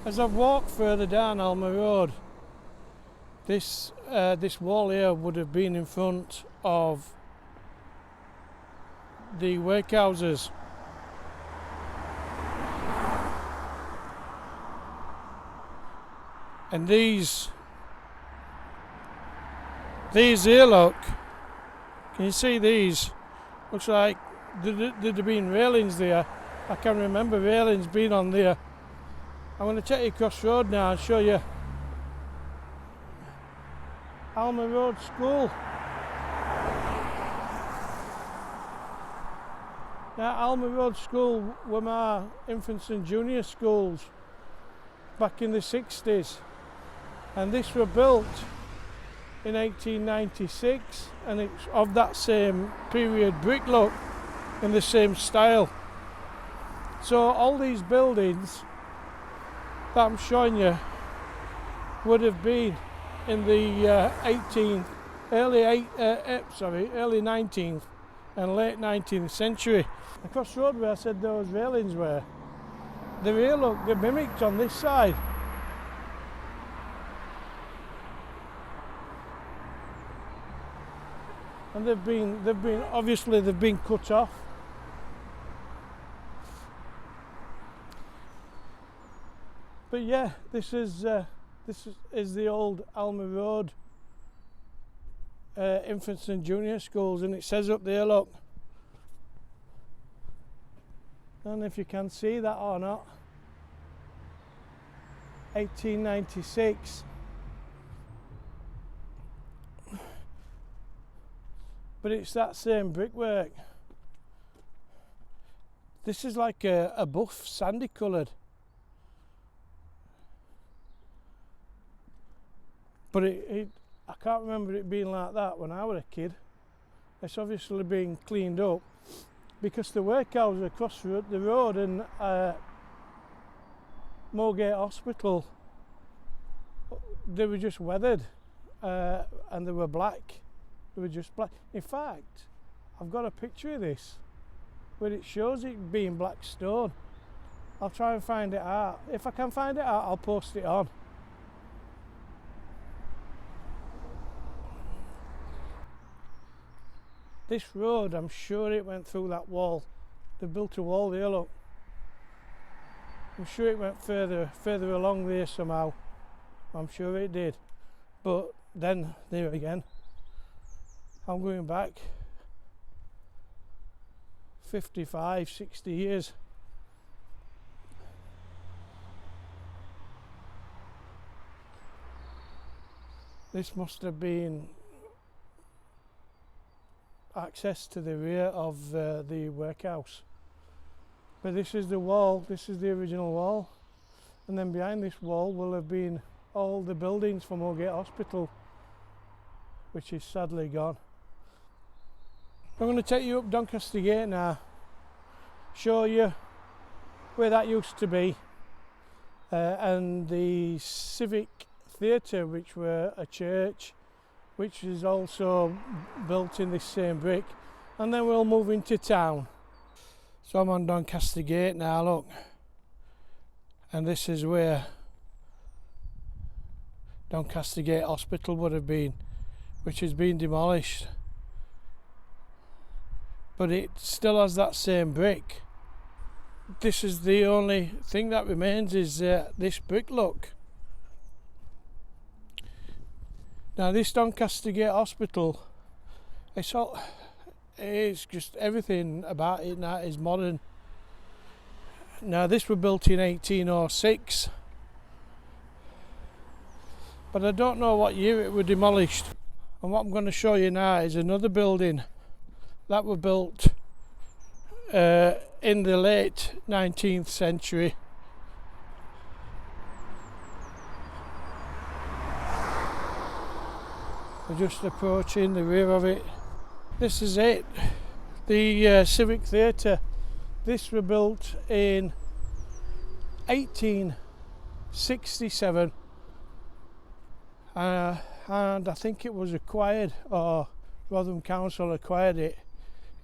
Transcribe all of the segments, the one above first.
As I've walked further down Alma Road, this wall here would have been in front of the workhouses. And these here, look, can you see these? Looks like there'd have been railings there. I can remember railings being on there. I'm going to take you across the road now and show you Alma Road School. Now, Alma Road School were my infants and junior schools back in the 60s, and this were built in 1896, and it's of that same period brick look in the same style. So all these buildings that I'm showing you would have been in the early 19th and late 19th century. Across the road where I said those railings were, they're here, look, they're mimicked on this side. And they've been cut off. But yeah, this is the old Alma Road infants and junior schools, and it says up there, look, I don't know if you can see that or not, 1896. But it's that same brickwork. This is like a buff, sandy coloured. But I can't remember it being like that when I was a kid. It's obviously been cleaned up because the workhouse across the road and Moorgate Hospital, they were just weathered and they were black. They were just black. In fact, I've got a picture of this where it shows it being black stone. I'll try and find it out. If I can find it out, I'll post it on. This road, I'm sure it went through that wall. They built a wall there, look. I'm sure it went further along there somehow. I'm sure it did. But then, there again, I'm going back 55, 60 years. This must have been access to the rear of the workhouse. But this is the wall, this is the original wall, and then behind this wall will have been all the buildings for Moorgate Hospital, which is sadly gone. I'm going to take you up Doncaster Gate now, show you where that used to be, and the civic theatre, which were a church, which is also built in this same brick, and then we'll move into town. So I'm on Doncaster Gate now, look, and this is where Doncaster Gate Hospital would have been, which has been demolished, but it still has that same brick. This is the only thing that remains, is this brick look. Now this Doncaster Gate Hospital, it's just everything about it now is modern. Now this was built in 1806, but I don't know what year it was demolished. And what I'm going to show you now is another building that was built in the late 19th century. We're just approaching the rear of it. This is it, the Civic Theatre. This was built in 1867 and I think it was acquired, or Rotherham Council acquired it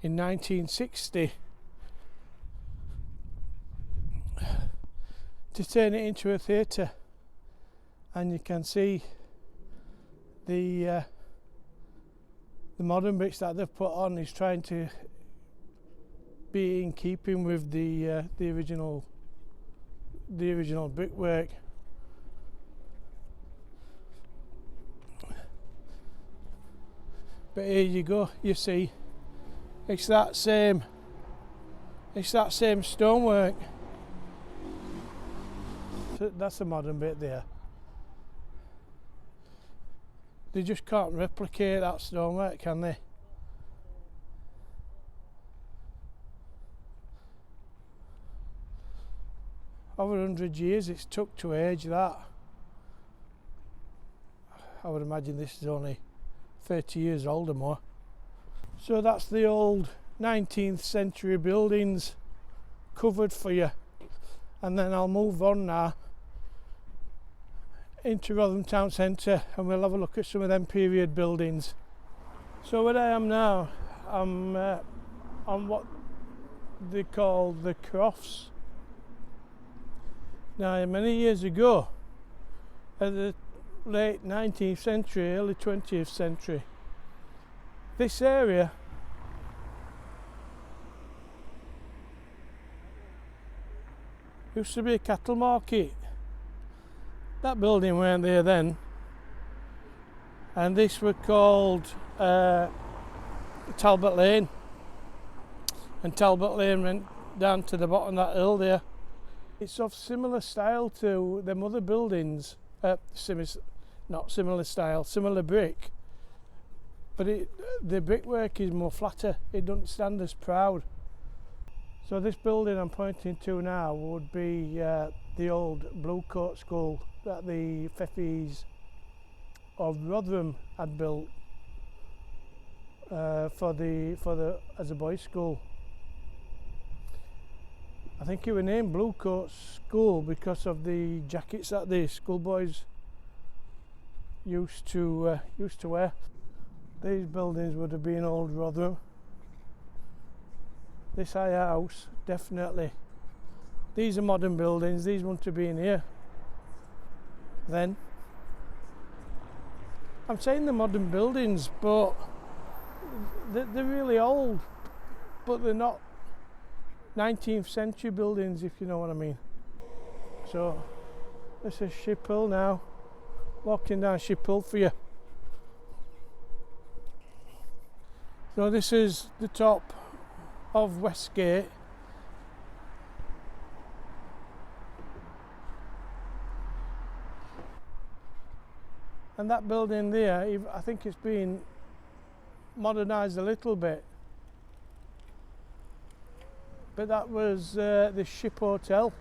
in 1960. to turn it into a theatre, and you can see the modern bits that they've put on is trying to be in keeping with the original brickwork. But here you go, you see, it's that same stonework. So that's the modern bit there. They just can't replicate that stonework, can they? Over 100 years it's took to age that. I would imagine this is only 30 years old or more. So that's the old 19th century buildings covered for you, and then I'll move on now into Rotherham town centre and we'll have a look at some of them period buildings. So where I am now, I'm on what they call the Crofts. Now many years ago, at the late 19th century, early 20th century, this area used to be a cattle market. That building weren't there then, and this was called Talbot Lane, and Talbot Lane went down to the bottom of that hill there. It's of similar style to them other buildings, not similar style, similar brick, but the brickwork is more flatter, it doesn't stand as proud. So this building I'm pointing to now would be the old Blue Coat School that the Feffies of Rotherham had built as a boys' school. I think it was named Blue Coat School because of the jackets that the schoolboys used to wear. These buildings would have been old Rotherham. This higher house, definitely. These are modern buildings, these wouldn't have been here then. I'm saying they're modern buildings, but they're really old, but they're not 19th century buildings, if you know what I mean. So this is Ship Hill now, walking down Ship Hill for you. So this is the top of Westgate. And that building there, I think it's been modernised a little bit. But that was the Ship Hotel.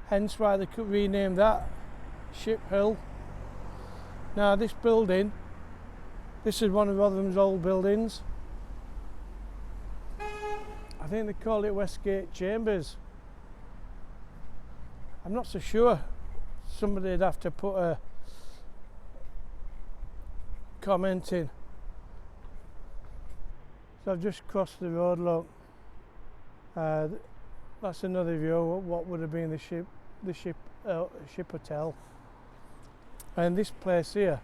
Hence why they could rename that Ship Hill. Now this building, this is one of Rotherham's old buildings. I think they call it Westgate Chambers. I'm not so sure. Somebody'd have to put a comment in. So I've just crossed the road, look. That's another view of what would have been the ship hotel. And this place here,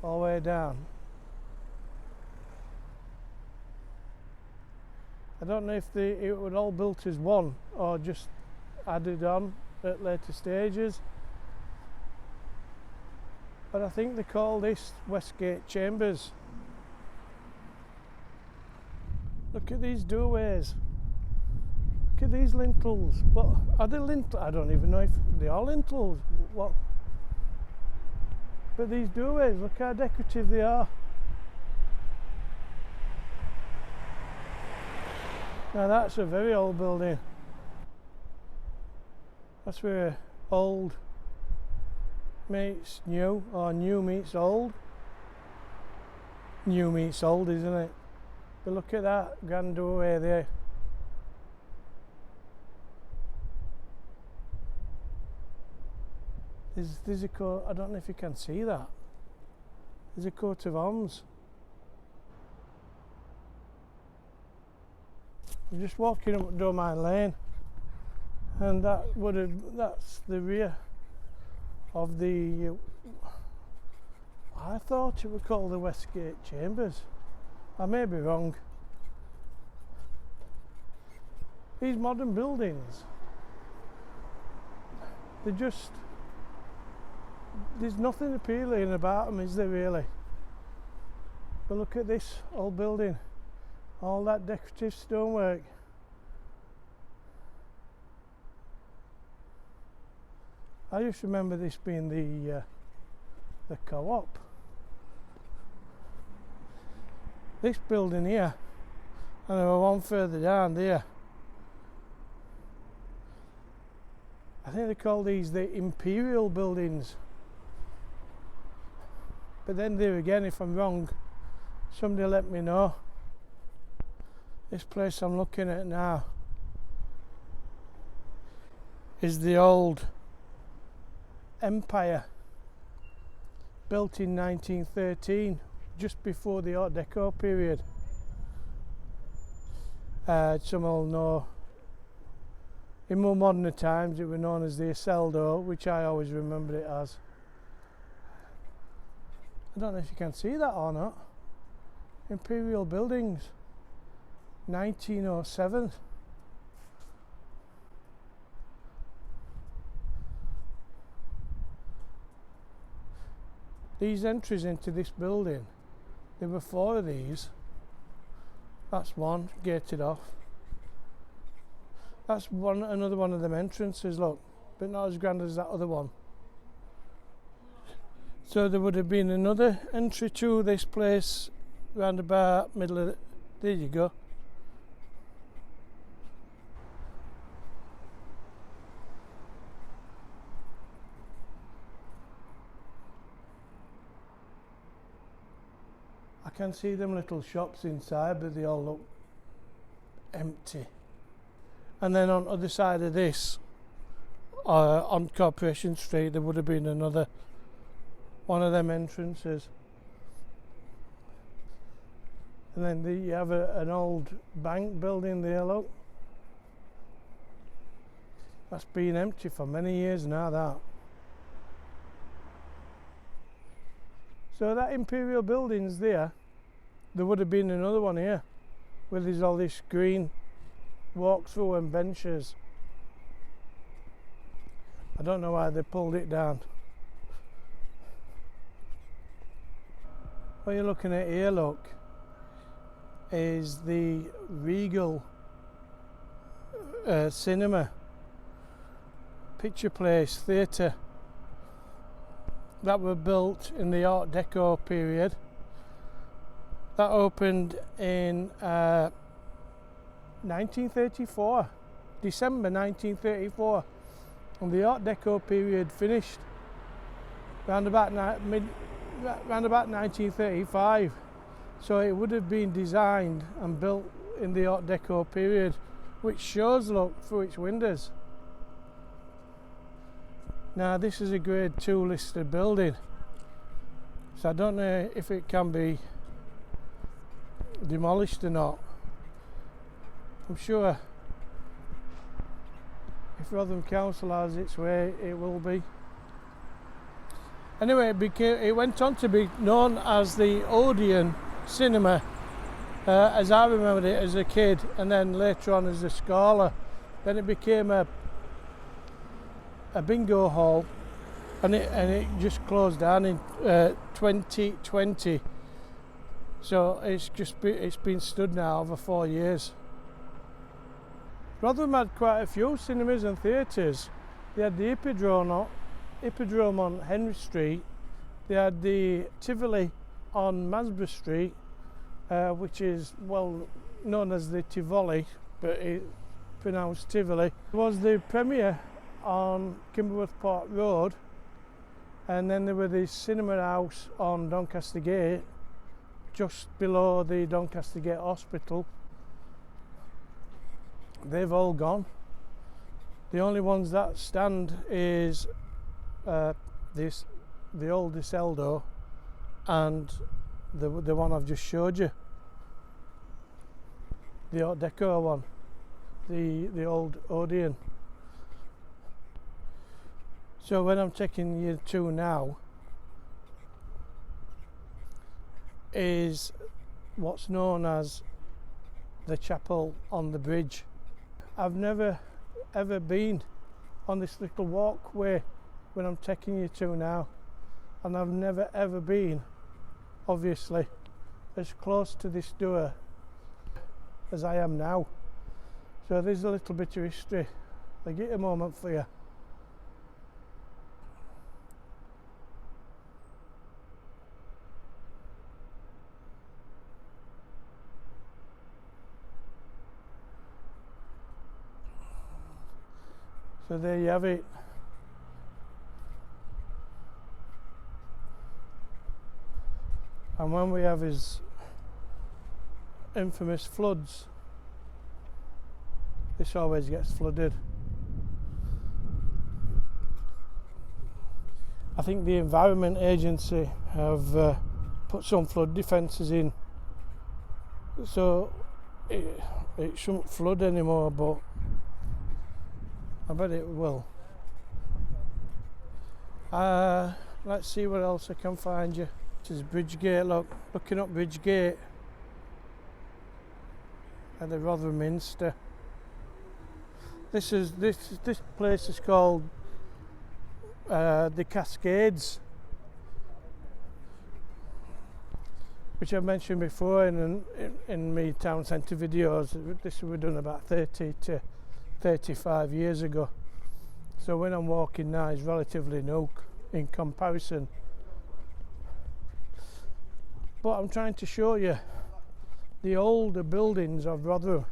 all the way down. I don't know if it was all built as one or just added on at later stages. But I think they call this Westgate Chambers. Look at these doorways. Look at these lintels. What are they lintels? I don't even know if they are lintels. What? But these doorways, look how decorative they are. Now that's a very old building. That's where old meets new, or new meets old. New meets old, isn't it? But look at that grand doorway there. There's a coat, I don't know if you can see that. There's a coat of arms. I'm just walking up Domain Lane, and that's the rear of the, I thought it was called the Westgate Chambers. I may be wrong. These modern buildings, there's nothing appealing about them, is there really? But look at this old building, all that decorative stonework. I just remember this being the co-op. This building here, and there was one further down there. I think they call these the imperial buildings. But then there again, if I'm wrong, somebody let me know. This place I'm looking at now is the old Empire, built in 1913, just before the Art Deco period. Some will know, in more modern times it was known as the Aceldo, which I always remembered it as. I don't know if you can see that or not. Imperial buildings, 1907. These entries into this building, there were 4 of these. That's one, gated off. That's another one of them entrances, look, but not as grand as that other one. So there would have been another entry to this place round about middle of there you go. I can see them little shops inside, but they all look empty. And then on the other side of this, on Corporation Street, there would have been another one of them entrances. And then you have an old bank building there, look. That's been empty for many years now, that. So that Imperial building's there. There would have been another one here, where there's all this green walk-through and benches. I don't know why they pulled it down. What you're looking at here, look, is the Regal cinema, picture place, theatre. That were built in the Art Deco period. That opened in 1934, December 1934, and the Art Deco period finished round about 1935. So it would have been designed and built in the Art Deco period, which shows, look, through its windows. Now this is a grade 2 listed building, so I don't know if it can be demolished or not. I'm sure if Rotherham Council has its way, it will be. Anyway, it went on to be known as the Odeon Cinema, as I remembered it as a kid, and then later on as a scholar. Then it became a bingo hall, and it just closed down in 2020. So it's been stood now over 4 years. Rotherham had quite a few cinemas and theatres. They had the Hippodrome on Henry Street. They had the Tivoli on Masborough Street, which is well known as the Tivoli, but it's pronounced Tivoli. There was the Premier on Kimberworth Park Road, and then there were the Cinema House on Doncaster Gate, just below the Doncaster Gate Hospital. They've all gone. The only ones that stand is the old Aceldo and the one I've just showed you, the Art Deco one. the old Odeon. So when I'm taking you to now is what's known as the chapel on the bridge. I've never ever been on this little walkway when I'm taking you to now, and I've never ever been, obviously, as close to this door as I am now. So there's a little bit of history. I'll get a moment for you. So there you have it. And when we have his infamous floods, this always gets flooded. I think the Environment Agency have put some flood defences in, so it shouldn't flood anymore, but I bet it will. Let's see what else I can find you. This is Bridgegate. Looking up Bridgegate at the Rotherham Minster. This place is called the Cascades, which I mentioned before in my town centre videos. This was done about 30 to 35 years ago, so when I'm walking now it's relatively new in comparison, but I'm trying to show you the older buildings of Rotherham,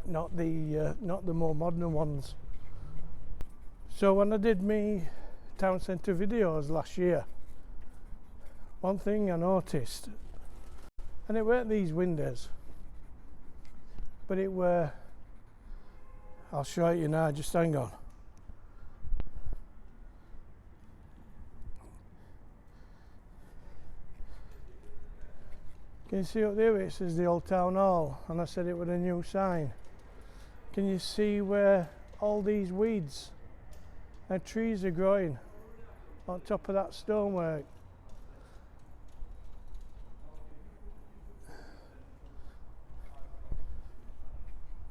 not the more modern ones. So when I did my town centre videos last year, one thing I noticed, and it weren't these windows, but it were, I'll show it you now, just hang on. Can you see up there where it says the Old Town Hall, and I said it was a new sign? Can you see where all these weeds and trees are growing on top of that stonework?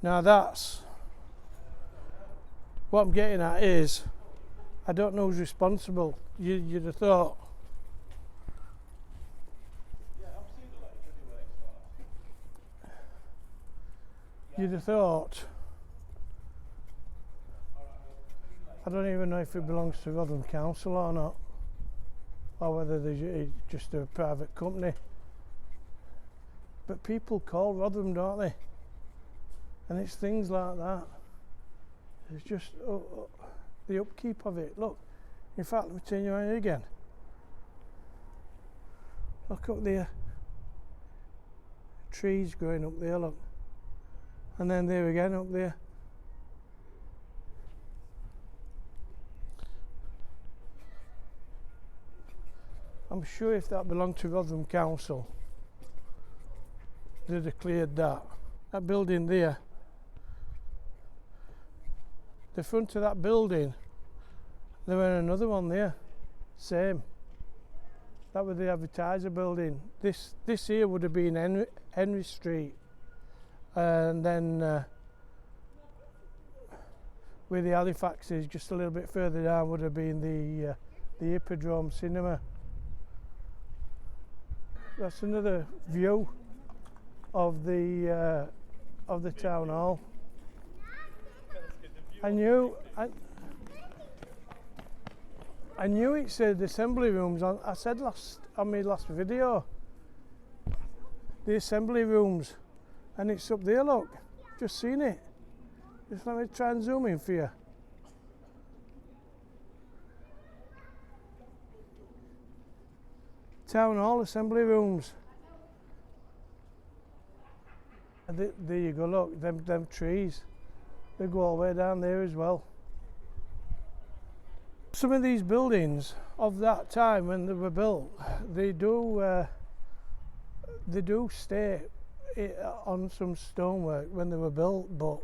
Now that's what I'm getting at is, I don't know who's responsible. You'd have thought. You'd have thought. I don't even know if it belongs to Rotherham Council or not, or whether it's just a private company. But people call Rotherham, don't they? And it's things like that. It's just the upkeep of it. Look, in fact, let me turn you around again. Look up there. Trees growing up there, look. And then there again up there. I'm sure if that belonged to Rotherham Council, they'd have cleared that. That building there, the front of that building, there was another one there, same. That was the advertiser building. This here would have been Henry Street, and then where the Halifax is, just a little bit further down, would have been the Hippodrome Cinema. That's another view of the town hall. I knew it said assembly rooms on. I said on my last video, the assembly rooms, and it's up there. Look, just seen it. Just let me try and zoom in for you. Town hall assembly rooms. And there you go. Look, them trees. They go all the way down there as well. Some of these buildings of that time when they were built, they do stay on some stonework when they were built, but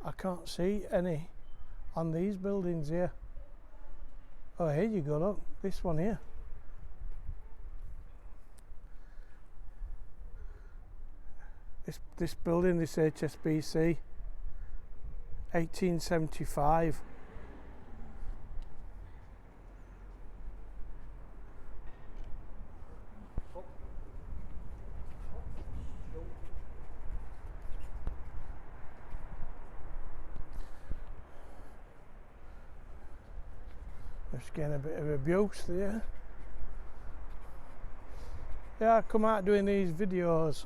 I can't see any on these buildings here. Oh, here you go, look, this one here. This building, this HSBC, 1875. Just getting a bit of abuse there. Yeah, I come out doing these videos,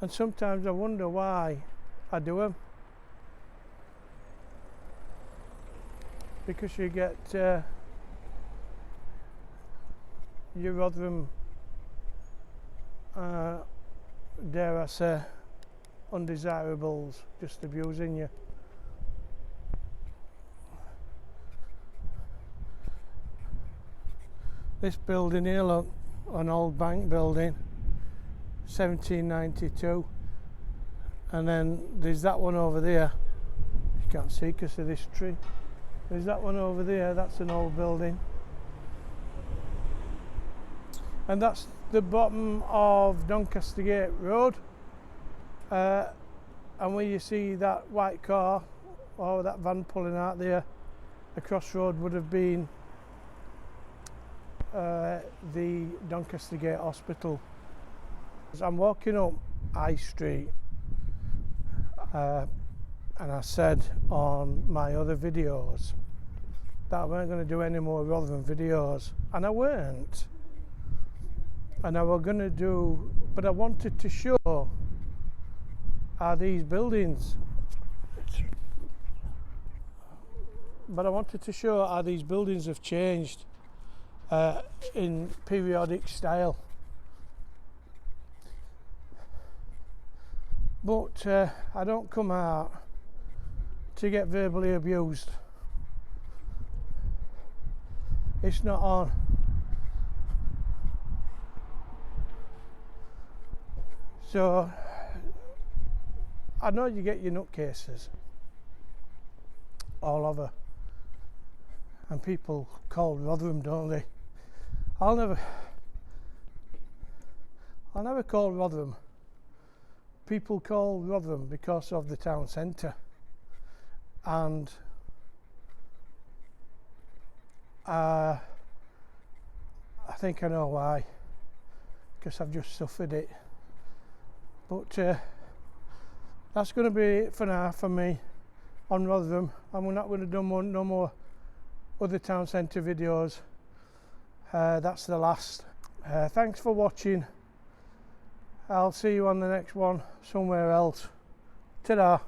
and sometimes I wonder why I do them. Because you get your Rotherham, dare I say, undesirables just abusing you. This building here, look, an old bank building, 1792, and then there's that one over there. You can't see because of this tree. There's that one over there, that's an old building. And that's the bottom of Doncaster Gate Road. And when you see that white car or that van pulling out there, the crossroad would have been the Doncaster Gate Hospital. As I'm walking up High Street, and I said on my other videos that I weren't going to do any more Rotherham videos, and I weren't, and I were going to do, but I wanted to show how these buildings, have changed in periodic style. But I don't come out to get verbally abused. It's not on. So I know you get your nutcases all over, and people call Rotherham, don't they? I'll never call Rotherham. People call Rotherham because of the town centre, and I think I know why, because I've just suffered it. But that's going to be it for now for me on Rotherham, and we're not going to do no more other town centre videos. That's the last. Thanks for watching. I'll see you on the next one somewhere else. Ta-da.